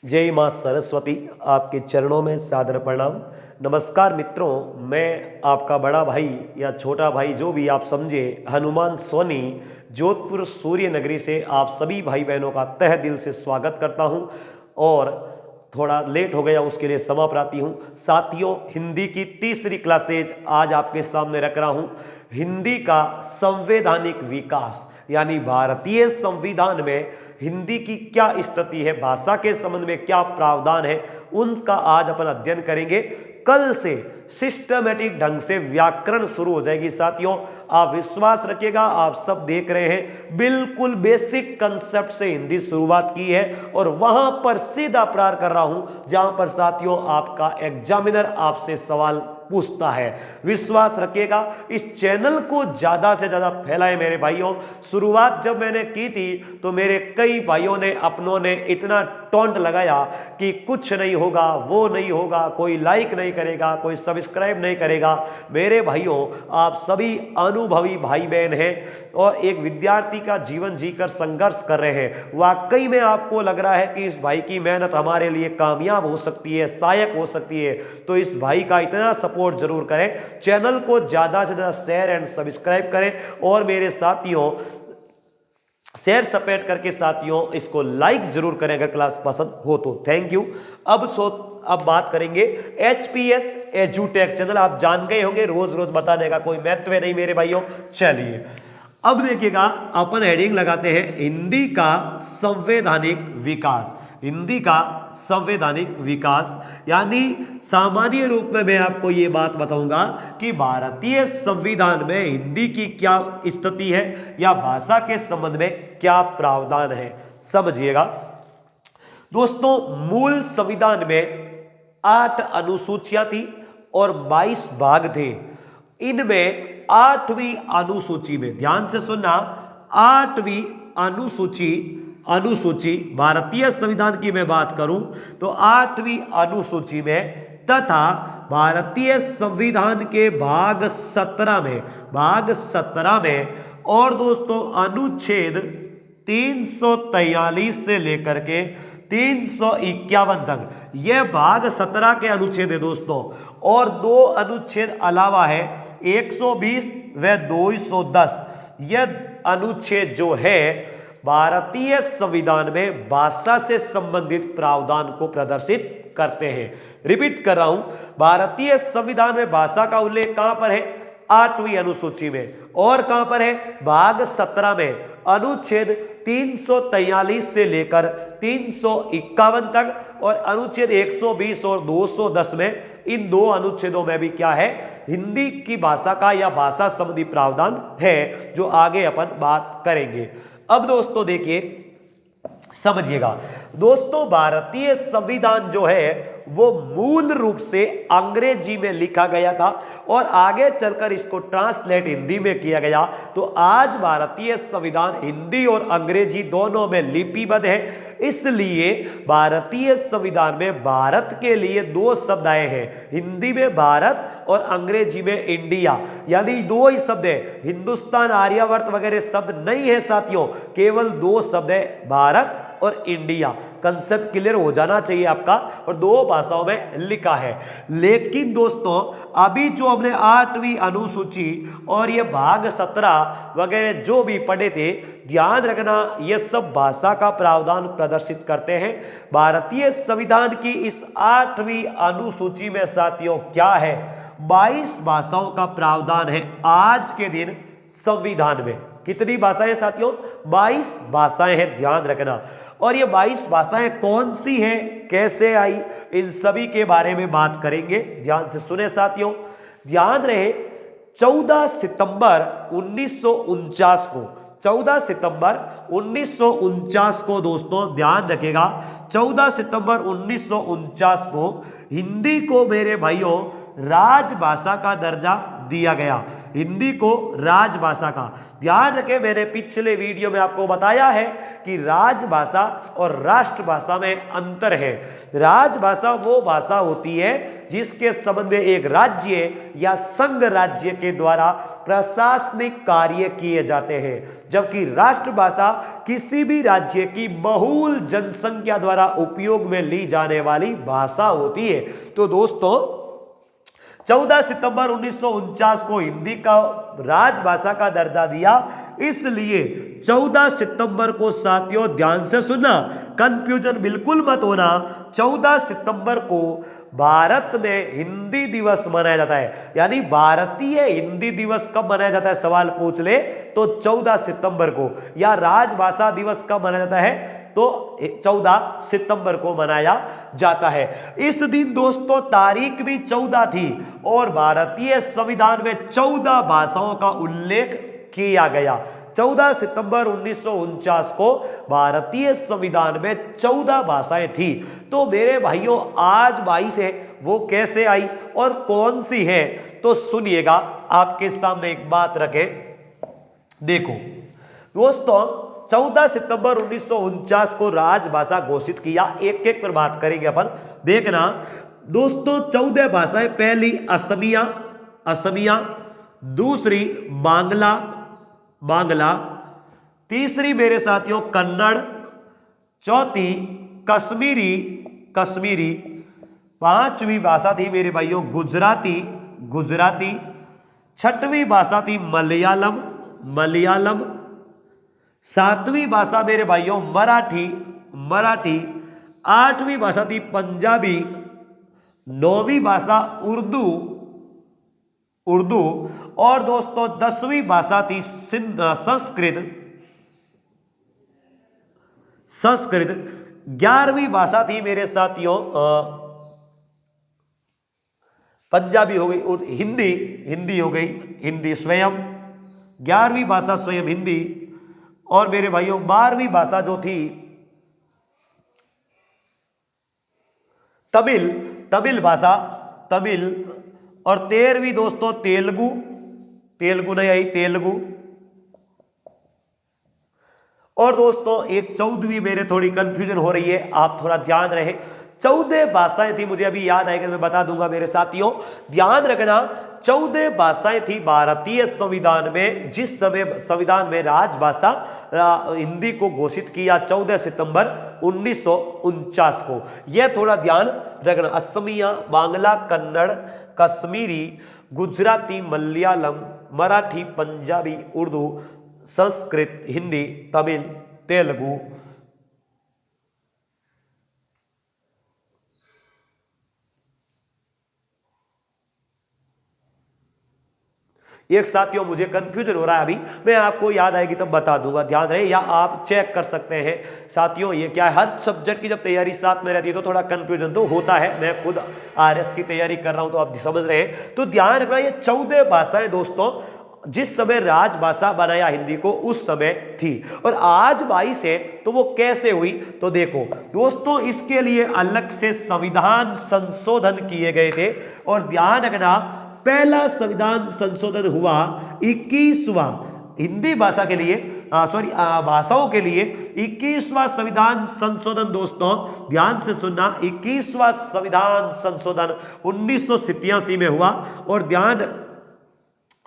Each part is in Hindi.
जय माँ सरस्वती, आपके चरणों में सादर प्रणाम। नमस्कार मित्रों, मैं आपका बड़ा भाई या छोटा भाई जो भी आप समझे, हनुमान सोनी, जोधपुर सूर्य नगरी से आप सभी भाई बहनों का तहे दिल से स्वागत करता हूं। और थोड़ा लेट हो गया उसके लिए क्षमा प्रार्थी हूं। साथियों, हिंदी की तीसरी क्लासेज आज आपके सामने रख रहा हूं। हिंदी का संवैधानिक विकास यानी भारतीय संविधान में हिंदी की क्या स्थिति है, भाषा के संबंध में क्या प्रावधान है, उनका आज अपन अध्ययन करेंगे। कल से सिस्टमेटिक ढंग से व्याकरण शुरू हो जाएगी। साथियों, आप विश्वास रखिएगा, आप सब देख रहे हैं, बिल्कुल बेसिक कंसेप्ट से हिंदी शुरुआत की है और वहां पर सीधा प्रार कर रहा हूं जहां पर साथियों आपका एग्जामिनर आपसे सवाल पूछता है। विश्वास रखिएगा, इस चैनल को ज्यादा से ज्यादा फैलाएं मेरे भाइयों। शुरुआत जब मैंने की थी तो मेरे कई भाइयों ने, अपनों ने इतना टॉन्ट लगाया कि कुछ नहीं होगा, वो नहीं होगा, कोई लाइक नहीं करेगा, कोई सब्सक्राइब नहीं करेगा। मेरे भाइयों, आप सभी अनुभवी भाई बहन हैं और एक विद्यार्थी का जीवन जीकर संघर्ष कर रहे हैं। वाकई में आपको लग रहा है कि इस भाई की मेहनत हमारे लिए कामयाब हो सकती है, सहायक हो सकती है, तो इस भाई का इतना सपोर्ट जरूर करें। चैनल को ज्यादा से ज्यादा शेयर एंड सब्सक्राइब करें और मेरे साथियों शेयर सपेट करके साथियों इसको लाइक जरूर करें अगर क्लास पसंद हो तो। Thank you. अब बात करेंगे HPS एजुटेक चैनल। आप जान गए होंगे, रोज रोज बताने का कोई महत्व नहीं मेरे भाइयों। चलिए अब देखिएगा, अपन हेडिंग लगाते हैं हिंदी का संवैधानिक विकास। हिंदी का संवैधानिक विकास यानी सामान्य रूप में मैं आपको ये बात बताऊंगा कि भारतीय संविधान में हिंदी की क्या स्थिति है या भाषा के संबंध में क्या प्रावधान है, समझिएगा। दोस्तों, मूल संविधान में 8 अनुसूचियां थी और 22 भाग थे। इनमें 8वीं अनुसूची में, ध्यान से सुनना, 8वीं अनुसूची भारतीय संविधान की मैं बात करूं तो 8वीं अनुसूची में तथा भारतीय संविधान के भाग 17 में और दोस्तों अनुच्छेद 343 से लेकर के 351 तक, यह भाग 17 के अनुच्छेद है दोस्तों। और 2 अनुच्छेद अलावा है 120 व 210। यह अनुच्छेद जो है भारतीय संविधान में भाषा से संबंधित प्रावधान को प्रदर्शित करते हैं। रिपीट कर रहा हूं, भारतीय संविधान में भाषा का उल्लेख कहां पर है? 8वीं अनुसूची में। और कहां पर है? भाग 17 में, अनुच्छेद 343 से लेकर 351 तक। और अनुच्छेद 120 और 210 में, इन 2 अनुच्छेदों में भी क्या है? हिंदी की भाषा का या भाषा संबंधी प्रावधान है, जो आगे अपन बात करेंगे। अब दोस्तों देखिए, समझिएगा दोस्तों, भारतीय संविधान जो है वो मूल रूप से अंग्रेजी में लिखा गया था और आगे चलकर इसको ट्रांसलेट हिंदी में किया गया। तो आज भारतीय संविधान हिंदी और अंग्रेजी दोनों में लिपिबद्ध है। इसलिए भारतीय संविधान में भारत के लिए 2 शब्द आए हैं, हिंदी में भारत और अंग्रेजी में इंडिया, यानी 2 ही शब्द है। हिंदुस्तान, आर्यावर्त वगैरह शब्द नहीं है साथियों, केवल 2 शब्द है, भारत और इंडिया। कंसेप्ट क्लियर हो जाना चाहिए आपका। और 2 भाषाओं में लिखा है। लेकिन दोस्तों, अभी जो हमने 8वीं अनुसूची और ये भाग 17 वगैरह जो भी पढ़े थे, ध्यान रखना, ये सब भाषा का प्रावधान प्रदर्शित करते हैं। भारतीय संविधान की इस 8वीं अनुसूची में साथियों क्या है? 22 भाषाओं का प्रावधान है आज के दिन संविधान में। कितनी भाषाएं साथियों? 22 भाषाएं हैं, ध्यान रखना। और ये 22 भाषाएं कौन सी हैं, कैसे आई, इन सभी के बारे में बात करेंगे। ध्यान से सुने साथियों, ध्यान रहे, 14 सितंबर 1949 को, 14 सितंबर 1949 को दोस्तों ध्यान रखेगा, 14 सितंबर 1949 को हिंदी को मेरे भाइयों राजभाषा का दर्जा दिया गया, हिंदी को राजभाषा का। ध्यान रखें, मैंने पिछले वीडियो में आपको बताया है कि राजभाषा और राष्ट्रभाषा में अंतर है। राजभाषा वो भाषा होती है जिसके संबंध में एक राज्य या संघ राज्य के द्वारा प्रशासनिक कार्य किए जाते हैं, जबकि राष्ट्रभाषा किसी भी राज्य की बहुल जनसंख्या द्वारा उपयोग में ली जाने वाली भाषा होती है। तो दोस्तों 14 सितंबर 1949 को हिंदी का राजभाषा का दर्जा दिया, इसलिए 14 सितंबर को साथियों ध्यान से सुनना, कंफ्यूजन बिल्कुल मत होना, 14 सितंबर को भारत में हिंदी दिवस मनाया जाता है। यानी भारतीय हिंदी दिवस कब मनाया जाता है, सवाल पूछ ले तो 14 सितंबर को। या राजभाषा दिवस कब मनाया जाता है, तो 14 सितंबर को मनाया जाता है। इस दिन दोस्तों तारीख भी 14 थी और भारतीय संविधान में 14 भाषाओं का उल्लेख किया गया। 14 सितंबर 1949 को भारतीय संविधान में 14 भाषाएं थी। तो मेरे भाइयों आज 22 है, वो कैसे आई और कौन सी है, तो सुनिएगा, आपके सामने एक बात रखें। देखो दोस्तों 14 सितंबर 1949 को राजभाषा घोषित किया, एक एक पर बात करेंगे अपन। देखना दोस्तों 14 भाषाएं, पहली असमिया, दूसरी बांग्ला, तीसरी मेरे साथियों कन्नड़, चौथी कश्मीरी, पांचवी भाषा थी मेरे भाइयों गुजराती, छठवीं भाषा थी मलयालम, सातवीं भाषा मेरे भाइयों मराठी, आठवीं भाषा थी पंजाबी, नौवीं भाषा उर्दू और दोस्तों 10वीं भाषा थी संस्कृत, 11वीं भाषा थी मेरे साथियों पंजाबी हो गई और हिंदी हो गई, हिंदी स्वयं, 11वीं भाषा स्वयं हिंदी, और मेरे भाइयों 12वीं भाषा जो थी तमिल भाषा, और 13वीं दोस्तों तेलुगु नहीं आई, तेलुगु, और दोस्तों एक 14वीं मेरे थोड़ी कंफ्यूजन हो रही है, आप थोड़ा ध्यान रहे। 14 भाषाएं थी, मुझे अभी याद आएगा मैं बता दूंगा मेरे साथियों, ध्यान रखना। 14 भाषाएं थी भारतीय संविधान में, जिस समय संविधान में राजभाषा हिंदी को घोषित किया 14 सितंबर 1949 को। यह थोड़ा ध्यान रखना। असमिया, बांग्ला, कन्नड़, कश्मीरी, गुजराती, मलयालम, मराठी, पंजाबी, उर्दू, संस्कृत, हिंदी, तमिल, तेलुगु, एक साथियों मुझे कंफ्यूजन हो रहा है, अभी मैं आपको याद आएगी तब बता दूंगा, ध्यान रहे, या आप चेक कर सकते हैं साथियों। ये क्या है, हर सब्जेक्ट की जब तैयारी साथ में रहती है तो थोड़ा कंफ्यूजन तो होता है। मैं खुद आरएस की तैयारी कर रहा हूं तो आप समझ रहे हैं। तो ध्यान रखना, ये 14 भाषाएं दोस्तों जिस समय राजभाषा बनाया हिंदी को उस समय थी, और आज 22 है तो वो कैसे हुई, तो देखो दोस्तों इसके लिए अलग से संविधान संशोधन किए गए थे। और ध्यान रखना, पहला संविधान संशोधन हुआ 21वां हिंदी भाषा के लिए भाषाओं के लिए 21वां संविधान संशोधन। दोस्तों ध्यान से सुनना, 21वां संविधान संशोधन 1987 में हुआ। और ध्यान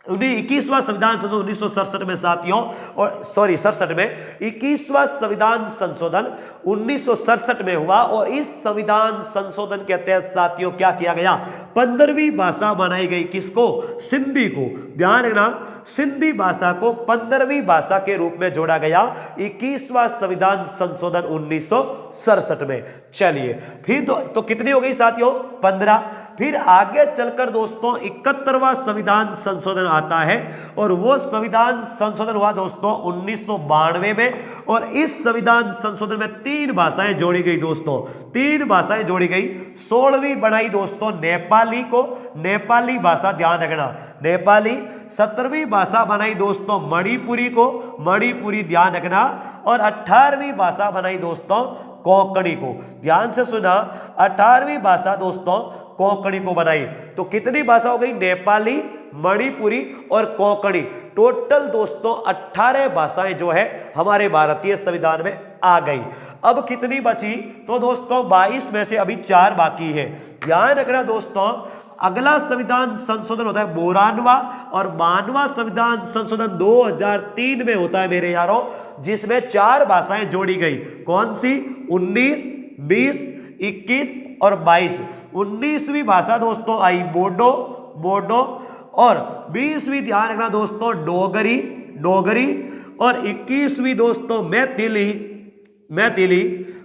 21वां संविधान संशोधन 1967 में साथियों, और 67 में 21वां संविधान संशोधन 1967 में हुआ। और इस संविधान संशोधन के तहत साथियों क्या किया गया, 15वीं भाषा बनाई गई, किसको, सिंधी को। ध्यान रखना, सिंधी भाषा को 15वीं भाषा के रूप में जोड़ा गया 21वां संविधान संशोधन 1967 में। चलिए फिर तो कितनी हो गई साथियों, 15। फिर आगे चलकर दोस्तों 71वां संविधान संशोधन आता है, और वो संविधान संशोधन हुआ दोस्तों 1992 में। और इस संविधान संशोधन में 3 भाषाएं जोड़ी गई दोस्तों, 3 भाषाएं जोड़ी गई। 16वीं बनाई दोस्तों नेपाली को, नेपाली भाषा ध्यान रखना, नेपाली। 17वीं भाषा बनाई दोस्तों मणिपुरी को, मणिपुरी ध्यान रखना। और 18वीं भाषा बनाई दोस्तों कोंकणी को। ध्यान से सुना, 18वीं भाषा दोस्तों कोंकणी को बनाई। तो कितनी भाषा हो गई, नेपाली, मणिपुरी और कोंकणी। टोटल दोस्तों 18 भाषाएं जो है हमारे भारतीय संविधान में आ गई। अब कितनी बची? तो दोस्तों 22 में से अभी 4 बाकी है। ध्यान रखना दोस्तों, अगला संविधान संशोधन होता है 92वां और 92वां संविधान संशोधन 2003 में होता है मेरे यारों, जिसमें 4 भाषाएं जोड़ी गई। कौन सी? 19, 20, 21 और 22। 19वीं भाषा दोस्तों आई बोडो, बोडो, और 20वीं ध्यान रखना दोस्तों डोगरी, डोगरी, और 21वीं दोस्तों मैथिली, मैथिली,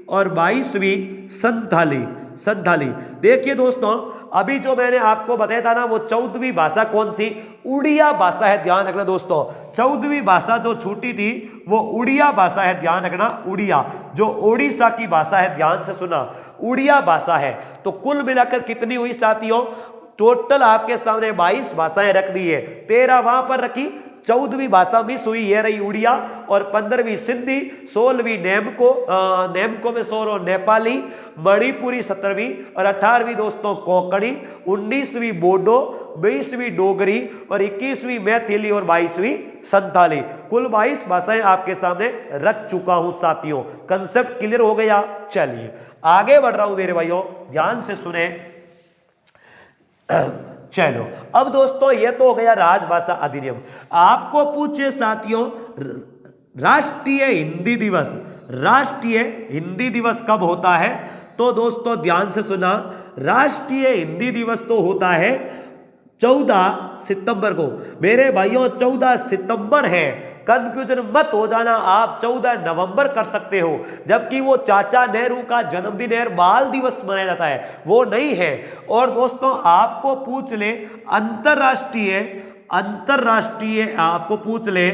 और 22वीं संथाली, संथाली। देखिए दोस्तों, अभी जो मैंने आपको बताया था ना, वो 14वीं भाषा कौन सी? उड़िया भाषा है। ध्यान रखना दोस्तों, 14वीं भाषा जो छूटी थी वो उड़िया भाषा है। ध्यान रखना, उड़िया जो ओडिशा की भाषा है, ध्यान से सुना, उड़िया भाषा है। तो कुल मिलाकर कितनी हुई साथियों? टोटल आपके सामने 22 भाषाएं रख दी है। 13 वहां पर रखी, 14वीं भाषा मिस हुई, ये रही उड़िया, और 15वीं सिंधी, 16वीं नेमको, नेमको में 16 नेपाली, मणिपुरी 17वीं, और 18वीं दोस्तों कोंकणी, 19वीं बोडो, 20वीं डोगरी, और 21वीं मैथिली, और 22वीं संथाली। कुल 22 भाषाएं आपके सामने रख चुका हूं साथियों। कंसेप्ट क्लियर हो गया? चलिए आगे बढ़ रहा हूं मेरे भाइयों, ध्यान से सुने। चलो अब दोस्तों ये तो हो गया राजभाषा अधिनियम। आपको पूछे साथियों, राष्ट्रीय हिंदी दिवस, राष्ट्रीय हिंदी दिवस कब होता है? तो दोस्तों ध्यान से सुना, राष्ट्रीय हिंदी दिवस तो होता है 14 सितंबर को मेरे भाइयों। 14 सितंबर है, कंफ्यूजन मत हो जाना, आप 14 नवंबर कर सकते हो, जबकि वो चाचा नेहरू का जन्मदिन है, बाल दिवस मनाया जाता है, वो नहीं है। और दोस्तों आपको पूछ ले अंतरराष्ट्रीय, अंतरराष्ट्रीय आपको पूछ ले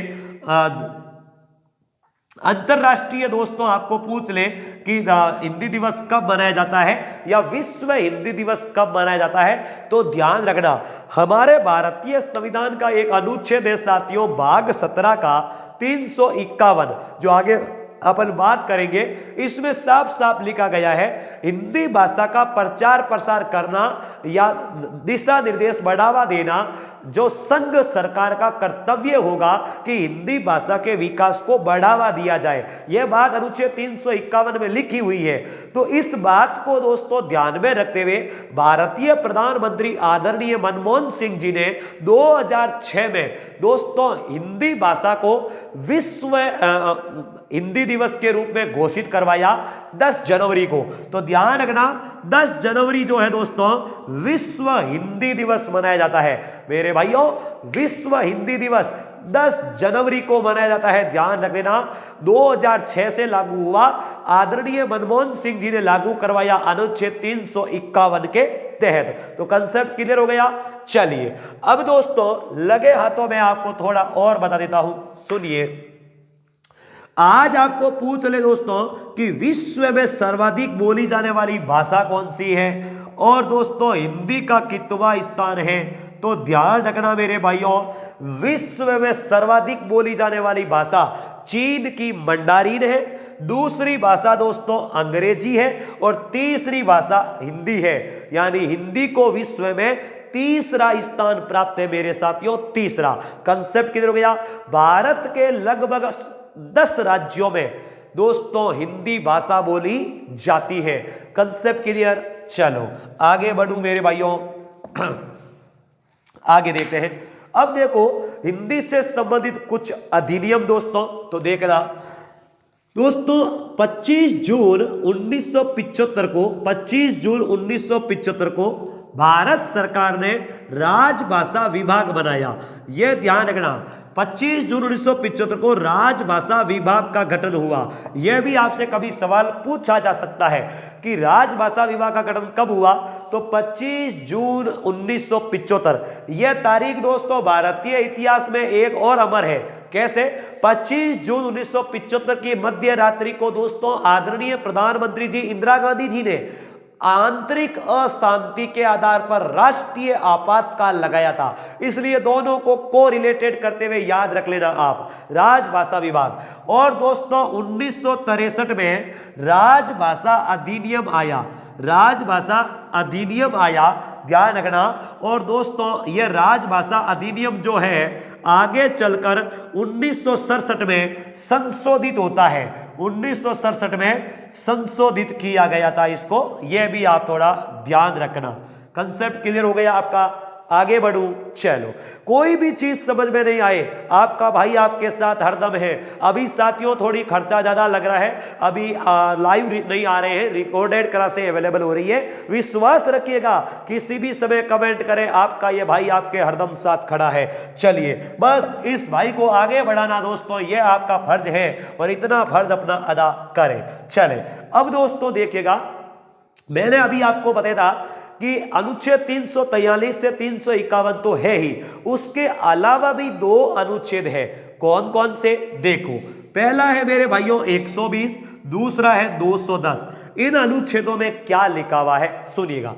अंतरराष्ट्रीय दोस्तों आपको पूछ ले कि हिंदी दिवस कब मनाया जाता है या विश्व हिंदी दिवस कब मनाया जाता है, तो ध्यान रखना हमारे भारतीय संविधान का एक अनुच्छेद है साथियों, भाग 17 का 351, जो आगे अपन बात करेंगे, इसमें साफ साफ लिखा गया है हिंदी भाषा का प्रचार प्रसार करना या दिशा निर्देश बढ़ावा देना जो संघ सरकार का कर्तव्य होगा कि हिंदी भाषा के विकास को बढ़ावा दिया जाए। यह बात अनुच्छेद 351 में लिखी हुई है। तो इस बात को दोस्तों ध्यान में रखते हुए भारतीय प्रधानमंत्री आदरणीय मनमोहन सिंह जी ने 2006 में दोस्तों हिंदी भाषा को विश्व हिंदी दिवस के रूप में घोषित करवाया 10 जनवरी को। तो ध्यान रखना 10 जनवरी जो है दोस्तों विश्व हिंदी दिवस मनाया जाता है मेरे भाइयों। विश्व हिंदी दिवस 10 जनवरी को मनाया जाता है, ध्यान रख देना। 2006 से लागू हुआ, आदरणीय मनमोहन सिंह जी ने लागू करवाया अनुच्छेद 351 के तहत। तो कंसेप्ट क्लियर हो गया। चलिए अब दोस्तों लगे हाथों में आपको थोड़ा और बता देता हूं, सुनिए। आज आपको पूछ ले दोस्तों कि विश्व में सर्वाधिक बोली जाने वाली भाषा कौन सी है और दोस्तों हिंदी का कितवां स्थान है। तो ध्यान रखना मेरे भाइयों, विश्व में सर्वाधिक बोली जाने वाली भाषा चीन की मंडारीन है, दूसरी भाषा दोस्तों अंग्रेजी है और तीसरी भाषा हिंदी है। यानी हिंदी को विश्व में तीसरा स्थान प्राप्त है मेरे साथियों, तीसरा। कंसेप्ट किधर हो गया? भारत के लगभग 10 राज्यों में दोस्तों हिंदी भाषा बोली जाती है। Concept clear. चलो आगे बढ़ूं मेरे भाइयों, आगे देखते हैं। अब देखो हिंदी से संबंधित कुछ अधिनियम दोस्तों, तो देखना दोस्तों 25 जून 1975 को 25 जून 1975 को भारत सरकार ने राजभाषा विभाग बनाया। यह ध्यान रखना 25 जून 1975 को राजभाषा विभाग का गठन हुआ। यह भी आपसे कभी सवाल पूछा जा सकता है कि राजभाषा विभाग का गठन कब हुआ, तो 25 जून 1975। यह तारीख दोस्तों भारतीय इतिहास में एक और अमर है। कैसे? 25 जून 1975 की मध्य रात्रि को दोस्तों आदरणीय प्रधानमंत्री जी इंदिरा गांधी जी ने आंतरिक अशांति के आधार पर राष्ट्रीय आपातकाल लगाया था। इसलिए दोनों को कोरिलेटेड करते हुए याद रख लेना आप, राजभाषा विभाग। और दोस्तों 1963 में राजभाषा अधिनियम आया। राजभाषा अधिनियम आया, ध्यान रखना। और दोस्तों ये राजभाषा अधिनियम जो है आगे चलकर 1967 में संशोधित होता है, 1967 में संशोधित किया गया था इसको, यह भी आप थोड़ा ध्यान रखना। कंसेप्ट क्लियर हो गया आपका? आगे बढ़ूं, चलो। कोई भी चीज समझ में नहीं आए, आपका भाई आपके साथ हरदम है। अभी साथियों थोड़ी खर्चा ज्यादा लग रहा है, अभी लाइव नहीं आ रहे हैं, रिकॉर्डेड क्लासें अवेलेबल हो रही है। विश्वास रखिएगा, किसी भी समय कमेंट करें, आपका ये भाई आपके हरदम साथ खड़ा है। चलिए बस इस भाई को आगे बढ़ाना दोस्तों, ये आपका फर्ज है और इतना फर्ज अपना अदा करें। चले अब दोस्तों देखिएगा, मैंने अभी आपको बताया था कि अनुच्छेद 343 से 351 तो है ही, उसके अलावा भी 2 अनुच्छेद है। कौन कौन से? देखो, पहला है मेरे भाइयों 120, दूसरा है 210। इन अनुच्छेदों में क्या लिखा हुआ है सुनिएगा।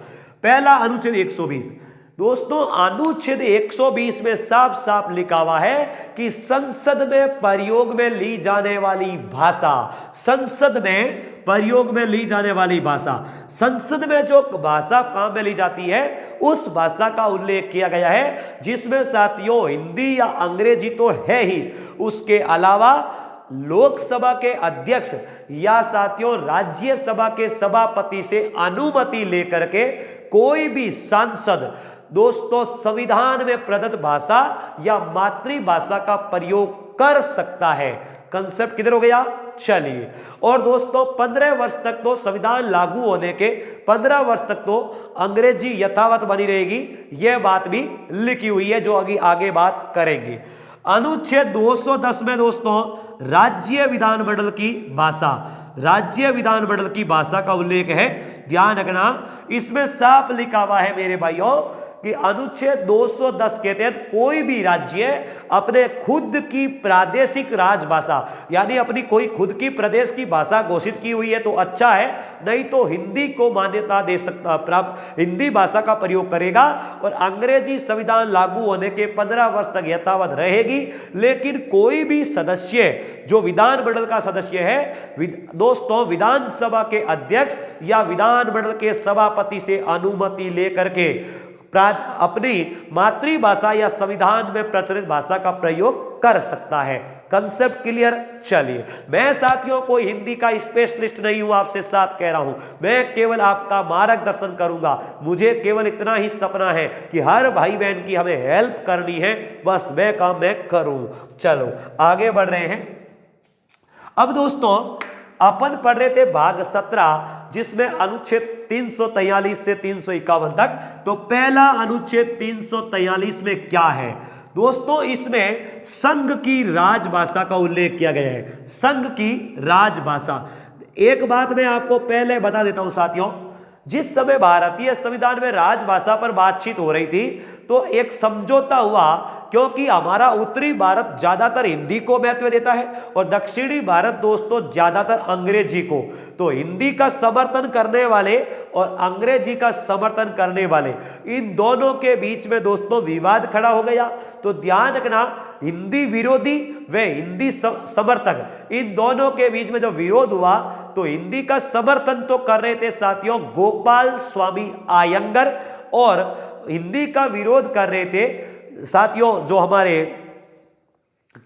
पहला अनुच्छेद 120, दोस्तों अनुच्छेद 120 में साफ साफ लिखा हुआ है कि संसद में प्रयोग में ली जाने वाली भाषा, संसद में प्रयोग में ली जाने वाली भाषा, संसद में जो भाषा काम में ली जाती है उस भाषा का उल्लेख किया गया है, जिसमें साथियों हिंदी या अंग्रेजी तो है ही, उसके अलावा लोकसभा के अध्यक्ष या साथियों राज्यसभा के सभापति से अनुमति लेकर के कोई भी सांसद दोस्तों संविधान में प्रदत्त भाषा या मातृभाषा का प्रयोग कर सकता है। कंसेप्ट किधर हो गया? चलिए, और दोस्तों 15 वर्ष तक तो संविधान लागू होने के 15 वर्ष तक तो अंग्रेजी यथावत बनी रहेगी, यह बात भी लिखी हुई है जो आगे बात करेंगे। अनुच्छेद 210 में दोस्तों राज्य विधानमंडल की भाषा, राज्य विधानमंडल की भाषा का उल्लेख है, ध्यान रखना। इसमें साफ लिखा हुआ है मेरे भाइयों कि अनुच्छेद 210 के तहत कोई भी राज्य अपने खुद की प्रादेशिक राजभाषा यानी अपनी कोई खुद की प्रदेश की भाषा घोषित की हुई है तो अच्छा है, नहीं तो हिंदी को मान्यता दे सकता, प्राप्त हिंदी भाषा का प्रयोग करेगा और अंग्रेजी संविधान लागू होने के 15 वर्ष तक यथावत रहेगी। लेकिन कोई भी सदस्य जो विधानमंडल का सदस्य है दोस्तों, विधानसभा के अध्यक्ष या विधानमंडल के सभापति से अनुमति लेकर के अपनी मातृभाषा या संविधान में प्रचलित भाषा का प्रयोग कर सकता है। Concept clear? चलिए, मैं साथियों कोई हिंदी का स्पेशलिस्ट नहीं हूं, आपसे साफ कह रहा हूं, मैं केवल आपका मार्गदर्शन करूंगा। मुझे केवल इतना ही सपना है कि हर भाई बहन की हमें हेल्प करनी है, बस मैं काम मैं करूं। चलो आगे बढ़ रहे हैं। अब दोस्तों अपन पढ़ रहे थे भाग 17 जिसमें अनुच्छेद 343 से 351 तक। तो पहला अनुच्छेद 343 में क्या है दोस्तों? इसमें संघ की राजभाषा का उल्लेख किया गया है, संघ की राजभाषा। एक बात मैं आपको पहले बता देता हूं साथियों, जिस समय भारतीय संविधान में राजभाषा पर बातचीत हो रही थी तो एक समझौता हुआ, क्योंकि हमारा उत्तरी भारत ज्यादातर हिंदी को महत्व देता है और दक्षिणी भारत दोस्तों ज्यादातर अंग्रेजी को। तो हिंदी का समर्थन करने वाले और अंग्रेजी का समर्थन करने वाले, इन दोनों के बीच में दोस्तों विवाद खड़ा हो गया। तो ध्यान रखना, हिंदी विरोधी व हिंदी समर्थक, इन दोनों के बीच में जो विरोध हुआ तो हिंदी का समर्थन तो कर रहे थे साथियों गोपाल स्वामी आयंगर, और हिंदी का विरोध कर रहे थे साथियों जो हमारे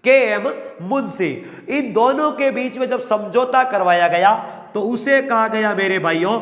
के.एम. मुंशी। इन दोनों के बीच में जब समझौता करवाया गया तो उसे कहा गया मेरे भाइयों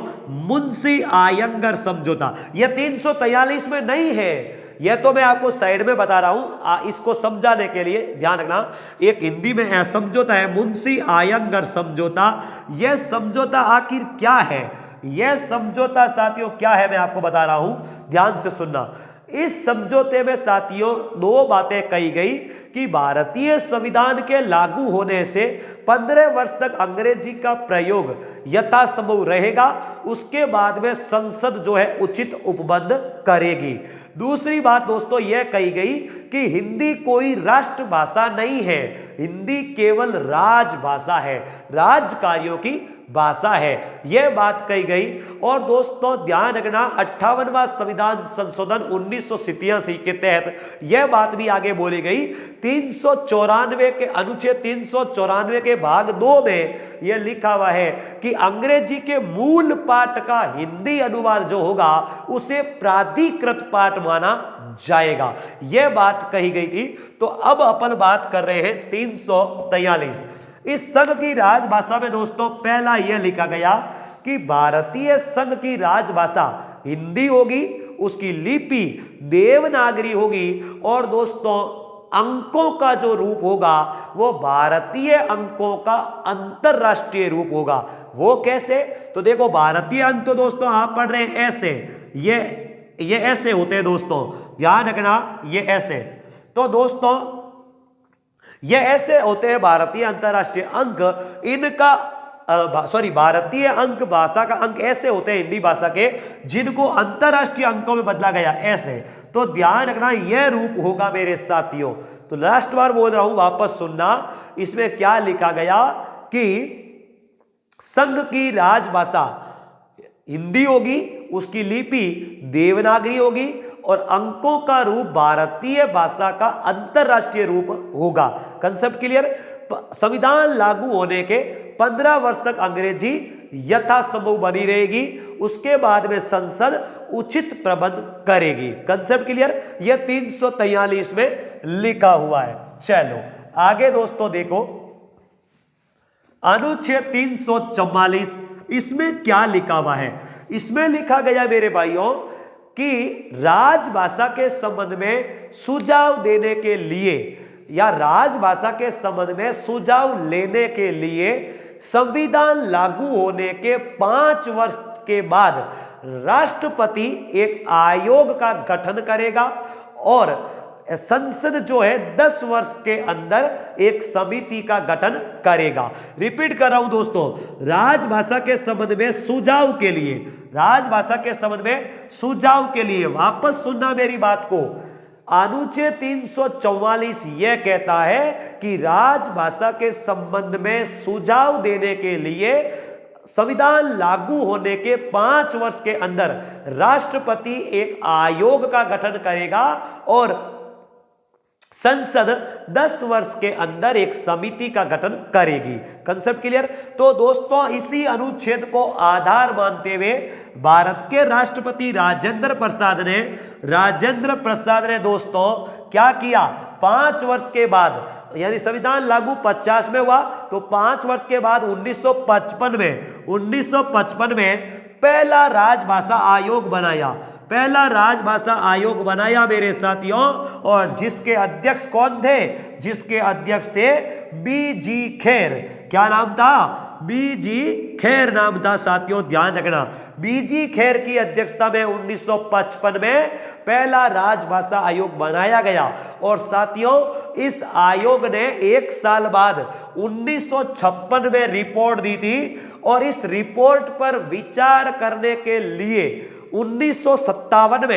मुंशी आयंगर समझौता। यह 343 में नहीं है, यह तो मैं आपको साइड में बता रहा हूं, इसको समझाने के लिए ध्यान रखना। एक हिंदी में समझौता है मुंशी आयंगर समझौता। यह समझौता आखिर क्या है? यह समझौता साथियों क्या है मैं आपको बता रहा हूं, ध्यान से सुनना। इस समझौते में साथियों 2 बातें कही गई कि भारतीय संविधान के लागू होने से 15 वर्ष तक अंग्रेजी का प्रयोग यथासंभव रहेगा, उसके बाद में संसद जो है उचित उपबंध करेगी। दूसरी बात दोस्तों यह कही गई कि हिंदी कोई राष्ट्रभाषा नहीं है, हिंदी केवल राजभाषा है, राज कार्यों की भाषा है, यह बात कही गई। और दोस्तों ध्यान रखना 58वां संविधान संशोधन 1987 के तहत यह बात भी आगे बोली गई। 394 के अनुच्छेद 394 के भाग 2 में यह लिखा हुआ है कि अंग्रेजी के मूल पाठ का हिंदी अनुवाद जो होगा उसे प्राधिकृत पाठ माना जाएगा, यह बात कही गई थी। तो अब अपन बात कर रहे हैं 343। इस संघ की राजभाषा में दोस्तों पहला यह लिखा गया कि भारतीय संघ की राजभाषा हिंदी होगी, उसकी लिपि देवनागरी होगी और दोस्तों अंकों का जो रूप होगा वो भारतीय अंकों का अंतरराष्ट्रीय रूप होगा। वो कैसे? तो देखो भारतीय अंक तो दोस्तों आप पढ़ रहे हैं ऐसे, ये ऐसे होते हैं दोस्तों, ध्यान रखना ये ऐसे। तो दोस्तों ये ऐसे होते हैं भारतीय अंतरराष्ट्रीय अंक। इनका भारतीय अंक भाषा का अंक ऐसे होते हैं हिंदी भाषा के जिनको अंतरराष्ट्रीय अंकों में बदला गया ऐसे। तो ध्यान रखना यह रूप होगा मेरे साथियों। तो लास्ट बार बोल रहा हूं, वापस सुनना। इसमें क्या लिखा गया कि संघ की राजभाषा हिंदी होगी, उसकी लिपि देवनागरी होगी और अंकों का रूप भारतीय भाषा का अंतरराष्ट्रीय रूप होगा। Concept clear? संविधान लागू होने के 15 वर्ष तक अंग्रेजी यथासंभव बनी रहेगी, उसके बाद में संसद उचित प्रबंध करेगी। Concept clear? यह 343 में लिखा हुआ है। चलो आगे दोस्तों देखो अनुच्छेद 344, इसमें क्या लिखा हुआ है? इसमें लिखा गया मेरे भाइयों कि राजभाषा के संबंध में सुझाव देने के लिए या राजभाषा के संबंध में सुझाव लेने के लिए संविधान लागू होने के 5 वर्ष के बाद राष्ट्रपति एक आयोग का गठन करेगा और संसद जो है 10 वर्ष के अंदर एक समिति का गठन करेगा। रिपीट कर रहा हूं दोस्तों, राजभाषा के संबंध में सुझाव के लिए, राजभाषा के संबंध में सुझाव के लिए, वापस सुनना मेरी बात को, अनुच्छेद 344 यह कहता है कि राजभाषा के संबंध में सुझाव देने के लिए संविधान लागू होने के 5 वर्ष के अंदर राष्ट्रपति एक आयोग का गठन करेगा और संसद 10 वर्ष के अंदर एक समिति का गठन करेगी। Concept clear? तो दोस्तों इसी अनुच्छेद को आधार मानते हुए भारत के राष्ट्रपति राजेंद्र प्रसाद ने दोस्तों क्या किया? 5 वर्ष के बाद, यानी संविधान लागू 50 में हुआ तो 5 वर्ष के बाद 1955 में पहला राजभाषा आयोग बनाया मेरे साथियों। और जिसके अध्यक्ष कौन थे? जिसके अध्यक्ष थे बीजी खेर। क्या नाम था? बीजी खेर नाम था साथियों, ध्यान रखना। बीजी खेर की अध्यक्षता में 1955 में पहला राजभाषा आयोग बनाया गया और साथियों इस आयोग ने 1 साल बाद 1956 में रिपोर्ट दी थी और इस रिपोर्ट पर विचार करने के लिए 1957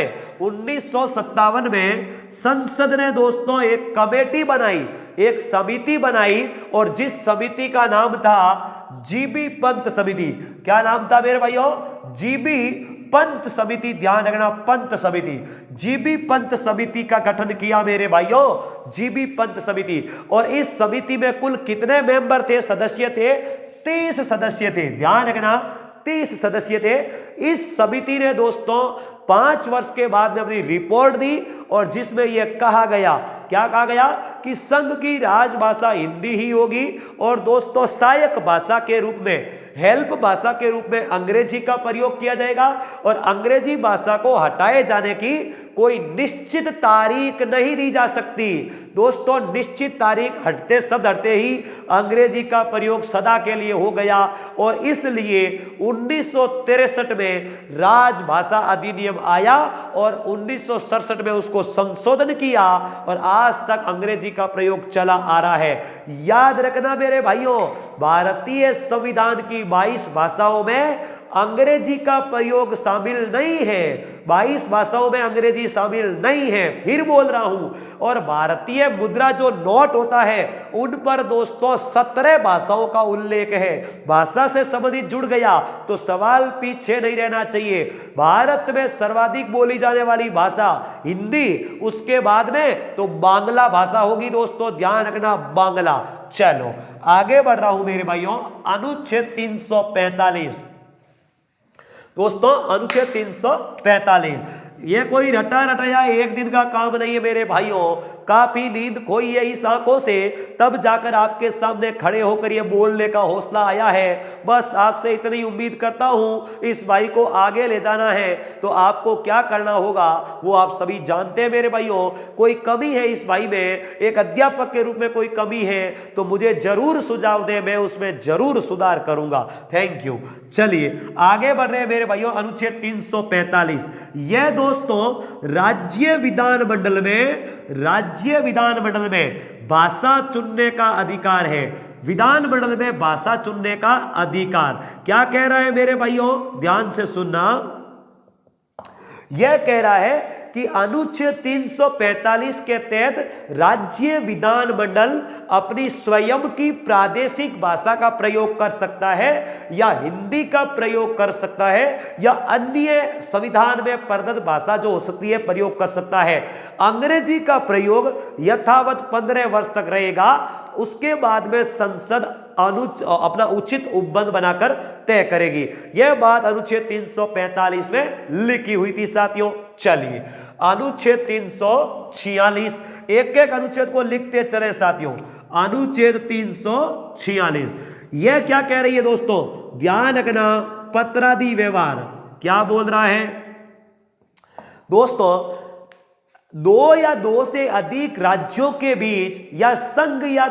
में संसद ने दोस्तों एक कमेटी बनाई, एक समिति बनाई और जिस समिति का नाम था जीबी पंत समिति। क्या नाम था मेरे भाइयों? जीबी पंत समिति। ध्यान रखना, पंत समिति, जीबी पंत समिति का गठन किया मेरे भाइयों, जीबी पंत समिति। और इस समिति में कुल कितने मेंबर थे, सदस्य थे? 30 सदस्य थे। ध्यान रखना, 30 सदस्य थे। इस समिति ने दोस्तों 5 वर्ष के बाद में अपनी रिपोर्ट दी और जिसमें यह कहा गया, क्या कहा गया? कि संघ की राजभाषा हिंदी ही होगी और दोस्तों सहायक भाषा के रूप में, हेल्प भाषा के रूप में अंग्रेजी का प्रयोग किया जाएगा और अंग्रेजी भाषा को हटाए जाने की कोई निश्चित तारीख नहीं दी जा सकती। दोस्तों निश्चित तारीख हटते शब्द हटते ही अंग्रेजी का प्रयोग सदा के लिए हो गया और इसलिए 1963 में राजभाषा अधिनियम आया और 1967 में उसको संशोधन किया और आज तक अंग्रेजी का प्रयोग चला आ रहा है। याद रखना मेरे भाइयों, भारतीय संविधान की 22 भाषाओं में अंग्रेजी का प्रयोग शामिल नहीं है, 22 भाषाओं में अंग्रेजी शामिल नहीं है, फिर बोल रहा हूं। और भारतीय मुद्रा जो नोट होता है उन पर दोस्तों 17 भाषाओं का उल्लेख है। भाषा से संबंधित जुड़ गया तो सवाल पीछे नहीं रहना चाहिए। भारत में सर्वाधिक बोली जाने वाली भाषा हिंदी, उसके बाद में तो बांग्ला भाषा होगी दोस्तों, ध्यान रखना बांग्ला। चलो आगे बढ़ रहा हूं मेरे भाइयों, अनुच्छेद 345 दोस्तों, अनुच्छेद 345 ये कोई रटा रटाया एक दिन का काम नहीं है मेरे भाइयों। काफी नींद खोई है इस आंखों से, तब जाकर आपके सामने खड़े होकर ये बोलने का हौसला आया है। बस आपसे इतनी उम्मीद करता हूं, इस भाई को आगे ले जाना है तो आपको क्या करना होगा वो आप सभी जानते हैं मेरे भाइयों। कोई कमी है इस भाई में, एक अध्यापक के रूप में कोई कमी है तो मुझे जरूर सुझाव दें, मैं उसमें जरूर सुधार करूंगा। Thank you. चलिए आगे बढ़ रहे हैं मेरे भाइयों, अनुच्छेद 345 यह दोस्तों राज्य विधानमंडल में भाषा चुनने का अधिकार है। विधानमंडल में भाषा चुनने का अधिकार क्या कह रहा है मेरे भाइयों, ध्यान से सुनना। यह कह रहा है कि अनुच्छेद 345 के तहत राज्य विधानमंडल अपनी स्वयं की प्रादेशिक भाषा का प्रयोग कर सकता है या हिंदी का प्रयोग कर सकता है या अन्य संविधान में प्रदत्त भाषा जो हो सकती है प्रयोग कर सकता है। अंग्रेजी का प्रयोग यथावत 15 वर्ष तक रहेगा, उसके बाद में संसद अपना उचित उपबंध बनाकर तय करेगी। यह बात अनुच्छेद 345 में लिखी हुई थी साथियों। चलिए अनुच्छेद 346, एक एक अनुच्छेद को लिखते चले साथियों। अनुच्छेद 346 यह क्या कह रही है दोस्तों, ध्यान रखना, पत्रादि व्यवहार क्या बोल रहा है दोस्तों, दो या दो से अधिक राज्यों के बीच या संघ या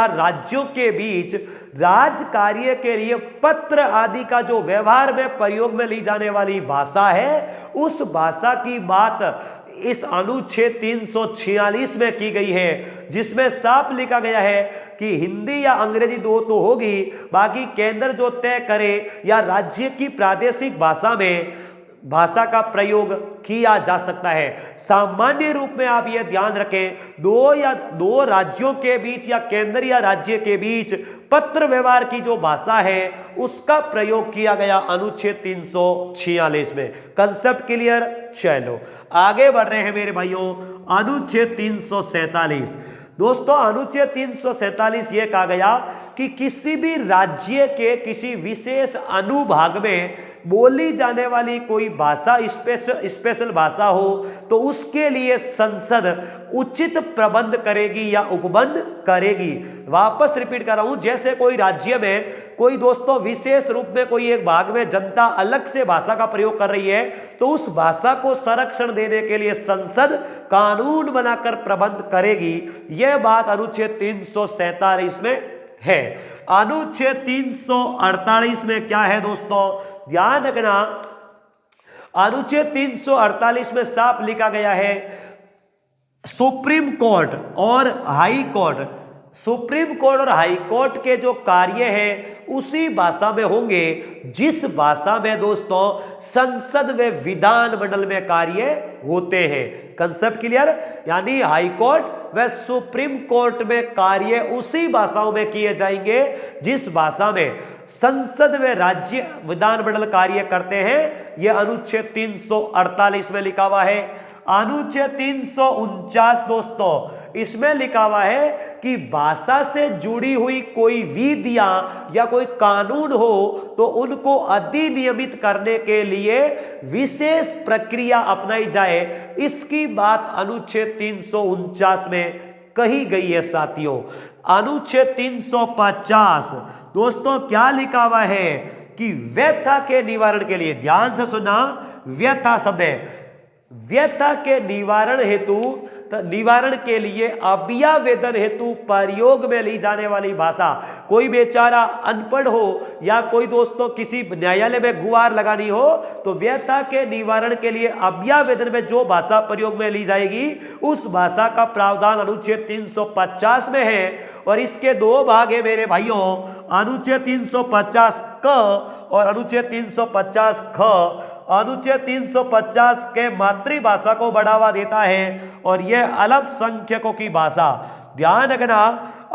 राज्यों के बीच राज कार्य के लिए पत्र आदि का जो व्यवहार में प्रयोग में ली जाने वाली भाषा है, उस भाषा की बात इस अनुच्छेद 346 में की गई है, जिसमें साफ लिखा गया है कि हिंदी या अंग्रेजी दो तो होगी, बाकी केंद्र जो तय करे या राज्य की प्रादेशिक भाषा का प्रयोग किया जा सकता है। सामान्य रूप में आप यह ध्यान रखें, दो राज्यों के बीच या केंद्र या राज्य के बीच पत्र व्यवहार की जो भाषा है उसका प्रयोग किया गया अनुच्छेद 346 में। Concept clear. चलो आगे बढ़ रहे हैं मेरे भाइयों, अनुच्छेद 347 दोस्तों, अनुच्छेद 347 यह कहा गया कि किसी भी राज्य के किसी विशेष अनुभाग में बोली जाने वाली कोई भाषा स्पेशल भाषा हो तो उसके लिए संसद उचित प्रबंध करेगी या उपबंध करेगी। वापस रिपीट कर रहा हूं, जैसे कोई राज्य में कोई दोस्तों विशेष रूप में कोई एक भाग में जनता अलग से भाषा का प्रयोग कर रही है तो उस भाषा को संरक्षण देने के लिए संसद कानून बनाकर प्रबंध करेगी। यह बात अनुच्छेद 347 में है। अनुच्छेद 348 में क्या है दोस्तों, ध्यान रखना, अनुच्छेद 348 में साफ लिखा गया है सुप्रीम कोर्ट और हाई कोर्ट, सुप्रीम कोर्ट और हाई कोर्ट के जो कार्य हैं उसी भाषा में होंगे जिस भाषा में दोस्तों संसद व विधानमंडल में कार्य होते हैं। Concept clear. यानी हाई कोर्ट व सुप्रीम कोर्ट में कार्य उसी भाषाओं में किए जाएंगे जिस भाषा में संसद व राज्य विधानमंडल कार्य करते हैं। यह अनुच्छेद 348 में लिखा हुआ है। अनुच्छेद 349 दोस्तों, इसमें लिखा हुआ है कि भाषा से जुड़ी हुई कोई विधियां या कोई कानून हो तो उनको अधिनियमित करने के लिए विशेष प्रक्रिया अपनाई जाए। इसकी बात अनुच्छेद 349 में कही गई है साथियों। अनुच्छेद 350 दोस्तों क्या लिखा हुआ है कि व्यथा के निवारण के लिए, ध्यान से सुना, व्यथा शब्द है, व्यथा के निवारण हेतु निवारण के लिए अभ्यावेदन हेतु प्रयोग में ली जाने वाली भाषा। कोई बेचारा अनपढ़ हो या कोई दोस्तों किसी न्यायालय में गुहार लगानी हो तो व्यथा के निवारण के लिए अभ्यावेदन में जो भाषा प्रयोग में ली जाएगी उस भाषा का प्रावधान अनुच्छेद 350 में है। और इसके दो भाग है मेरे भाइयों, अनुच्छेद 350 क और अनुच्छेद 350 ख। अनुच्छेद 350 के मातृभाषा को बढ़ावा देता है और यह अल्पसंख्यकों की भाषा। ध्यान रखना,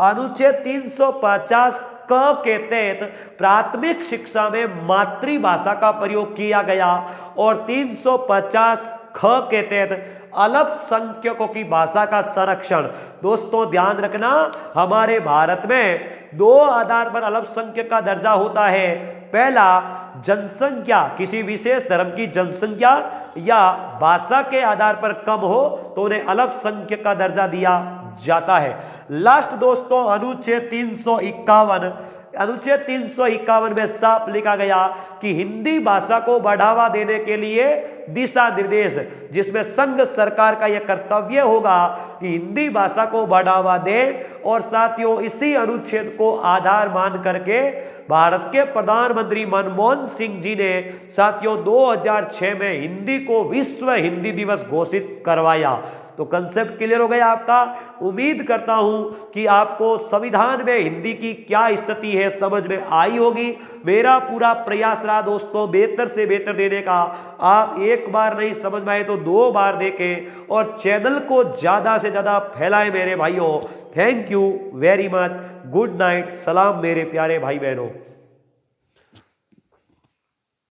अनुच्छेद 350 क के तहत प्राथमिक शिक्षा में मातृभाषा का प्रयोग किया गया और 350 ख के तहत अल्पसंख्यकों की भाषा का संरक्षण। दोस्तों ध्यान रखना, हमारे भारत में दो आधार पर अल्पसंख्यक का दर्जा होता है। पहला, जनसंख्या, किसी विशेष धर्म की जनसंख्या या भाषा के आधार पर कम हो तो उन्हें अल्पसंख्यक का दर्जा दिया जाता है। लास्ट दोस्तों, अनुच्छेद 351। अनुच्छेद 351 में साफ लिखा गया कि हिंदी भाषा को बढ़ावा देने के लिए दिशा निर्देश, जिसमें संघ सरकार का यह कर्तव्य होगा कि हिंदी भाषा को बढ़ावा दे। और साथियों, इसी अनुच्छेद को आधार मान करके भारत के प्रधानमंत्री मनमोहन सिंह जी ने साथियों 2006 में हिंदी को विश्व हिंदी दिवस घोषित करवाया। तो कंसेप्ट क्लियर हो गया आपका। उम्मीद करता हूं कि आपको संविधान में हिंदी की क्या स्थिति है समझ में आई होगी। मेरा पूरा प्रयास रहा दोस्तों बेहतर से बेहतर देने का। आप एक बार नहीं समझ में आए तो 2 बार देखें और चैनल को ज्यादा से ज्यादा फैलाएं मेरे भाइयों। Thank you very much. Good night. सलाम मेरे प्यारे भाई बहनों।